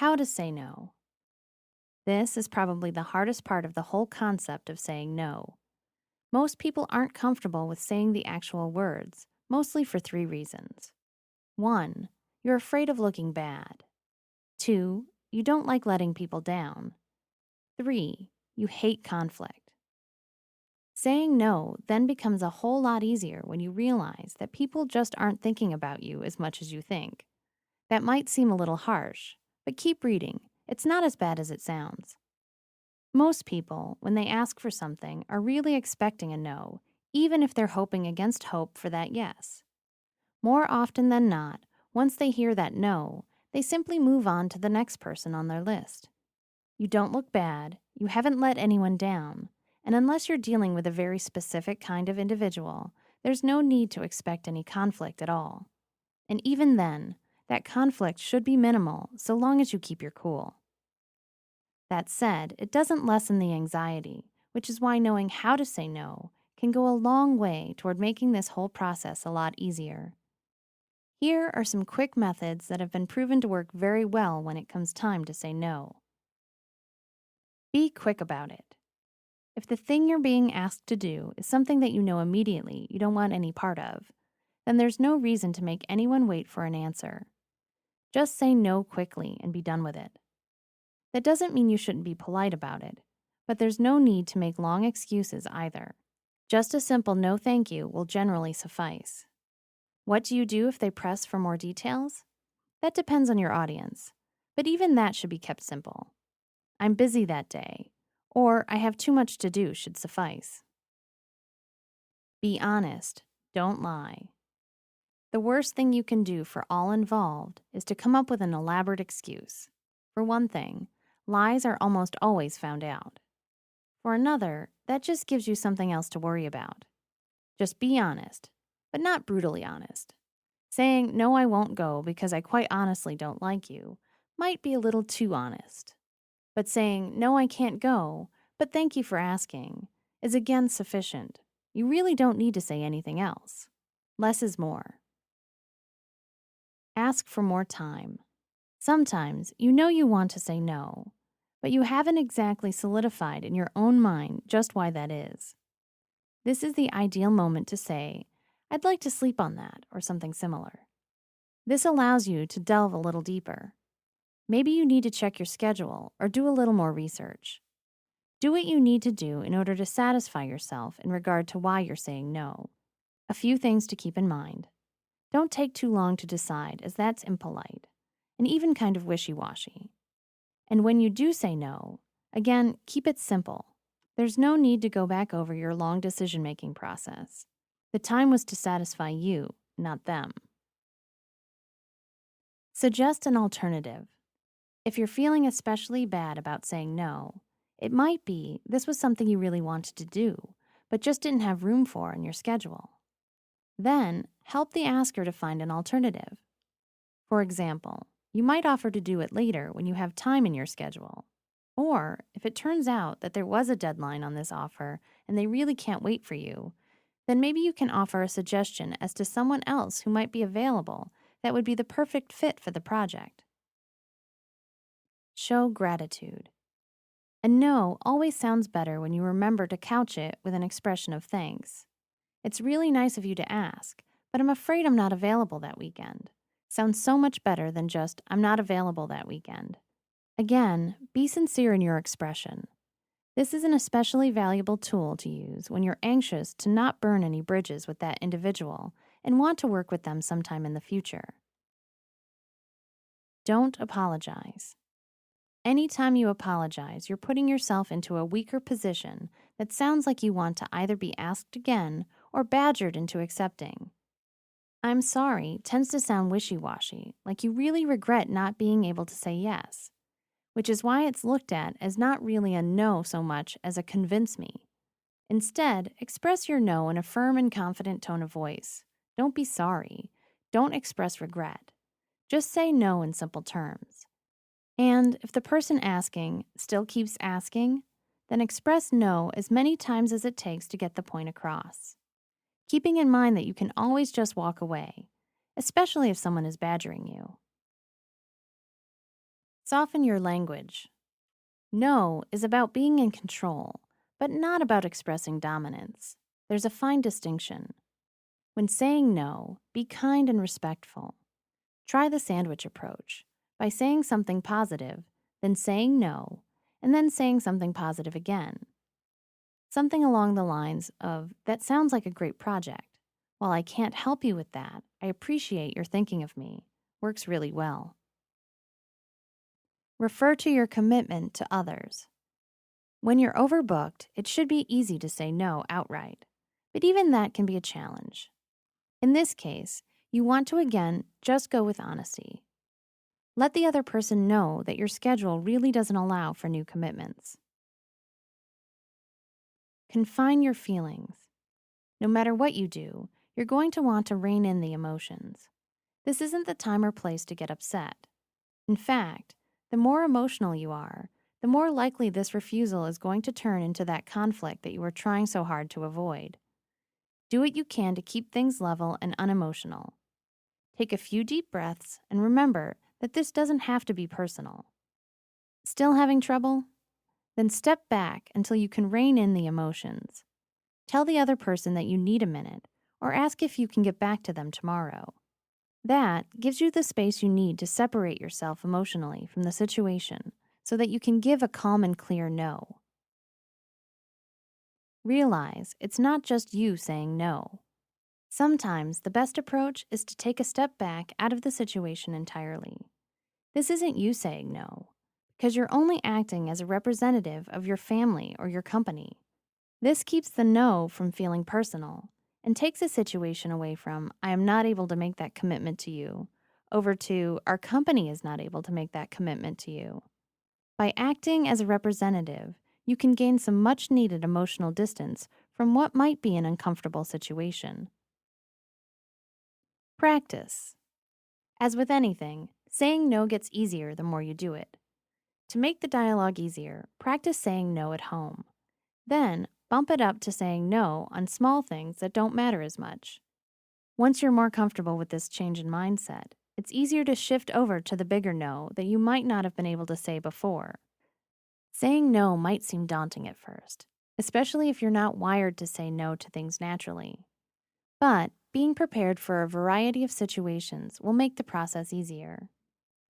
How to say no. This is probably the hardest part of the whole concept of saying no. Most people aren't comfortable with saying the actual words, mostly for three reasons. 1. You're afraid of looking bad. 2. You don't like letting people down. 3. You hate conflict. Saying no then becomes a whole lot easier when you realize that people just aren't thinking about you as much as you think. That might seem a little harsh, but keep reading. It's not as bad as it sounds. Most people, when they ask for something, are really expecting a no, even if they're hoping against hope for that yes. More often than not, once they hear that no, they simply move on to the next person on their list. You don't look bad, you haven't let anyone down, and unless you're dealing with a very specific kind of individual, there's no need to expect any conflict at all. And even then, that conflict should be minimal so long as you keep your cool. That said, it doesn't lessen the anxiety, which is why knowing how to say no can go a long way toward making this whole process a lot easier. Here are some quick methods that have been proven to work very well when it comes time to say no. Be quick about it. If the thing you're being asked to do is something that you know immediately you don't want any part of, then there's no reason to make anyone wait for an answer. Just say no quickly and be done with it. That doesn't mean you shouldn't be polite about it, but there's no need to make long excuses either. Just a simple no thank you will generally suffice. What do you do if they press for more details? That depends on your audience, but even that should be kept simple. I'm busy that day, or I have too much to do should suffice. Be honest, don't lie. The worst thing you can do for all involved is to come up with an elaborate excuse. For one thing, lies are almost always found out. For another, that just gives you something else to worry about. Just be honest, but not brutally honest. Saying, no, I won't go because I quite honestly don't like you, might be a little too honest. But saying, no, I can't go, but thank you for asking, is again sufficient. You really don't need to say anything else. Less is more. Ask for more time. Sometimes you know you want to say no, but you haven't exactly solidified in your own mind just why that is. This is the ideal moment to say, I'd like to sleep on that, or something similar. This allows you to delve a little deeper. Maybe you need to check your schedule or do a little more research. Do what you need to do in order to satisfy yourself in regard to why you're saying no. A few things to keep in mind. Don't take too long to decide, as that's impolite, and even kind of wishy-washy. And when you do say no, again, keep it simple. There's no need to go back over your long decision-making process. The time was to satisfy you, not them. Suggest an alternative. If you're feeling especially bad about saying no, it might be this was something you really wanted to do, but just didn't have room for in your schedule. Then, help the asker to find an alternative. For example, you might offer to do it later when you have time in your schedule. Or, if it turns out that there was a deadline on this offer and they really can't wait for you, then maybe you can offer a suggestion as to someone else who might be available that would be the perfect fit for the project. Show gratitude. A no always sounds better when you remember to couch it with an expression of thanks. It's really nice of you to ask, but I'm afraid I'm not available that weekend. Sounds so much better than just, I'm not available that weekend. Again, be sincere in your expression. This is an especially valuable tool to use when you're anxious to not burn any bridges with that individual and want to work with them sometime in the future. Don't apologize. Anytime you apologize, you're putting yourself into a weaker position that sounds like you want to either be asked again or badgered into accepting. I'm sorry tends to sound wishy-washy, like you really regret not being able to say yes, which is why it's looked at as not really a no so much as a convince me. Instead, express your no in a firm and confident tone of voice. Don't be sorry. Don't express regret. Just say no in simple terms. And if the person asking still keeps asking, then express no as many times as it takes to get the point across, keeping in mind that you can always just walk away, especially if someone is badgering you. Soften your language. No is about being in control, but not about expressing dominance. There's a fine distinction. When saying no, be kind and respectful. Try the sandwich approach by saying something positive, then saying no, and then saying something positive again. Something along the lines of, "That sounds like a great project. While I can't help you with that, I appreciate your thinking of me," works really well. Refer to your commitment to others. When you're overbooked, it should be easy to say no outright, but even that can be a challenge. In this case, you want to again just go with honesty. Let the other person know that your schedule really doesn't allow for new commitments. Confine your feelings. No matter what you do, you're going to want to rein in the emotions. This isn't the time or place to get upset. In fact, the more emotional you are, the more likely this refusal is going to turn into that conflict that you are trying so hard to avoid. Do what you can to keep things level and unemotional. Take a few deep breaths and remember that this doesn't have to be personal. Still having trouble? Then step back until you can rein in the emotions. Tell the other person that you need a minute, or ask if you can get back to them tomorrow. That gives you the space you need to separate yourself emotionally from the situation so that you can give a calm and clear no. Realize it's not just you saying no. Sometimes the best approach is to take a step back out of the situation entirely. This isn't you saying no, because you're only acting as a representative of your family or your company. This keeps the no from feeling personal and takes a situation away from, "I am not able to make that commitment to you," over to, "Our company is not able to make that commitment to you." By acting as a representative, you can gain some much needed emotional distance from what might be an uncomfortable situation. Practice. As with anything, saying no gets easier the more you do it. To make the dialogue easier, practice saying no at home. Then, bump it up to saying no on small things that don't matter as much. Once you're more comfortable with this change in mindset, it's easier to shift over to the bigger no that you might not have been able to say before. Saying no might seem daunting at first, especially if you're not wired to say no to things naturally. But being prepared for a variety of situations will make the process easier.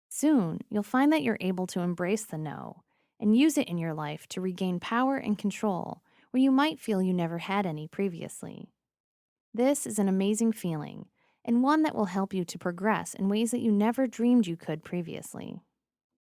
Soon, you'll find that you're able to embrace the no and use it in your life to regain power and control where you might feel you never had any previously. This is an amazing feeling and one that will help you to progress in ways that you never dreamed you could previously.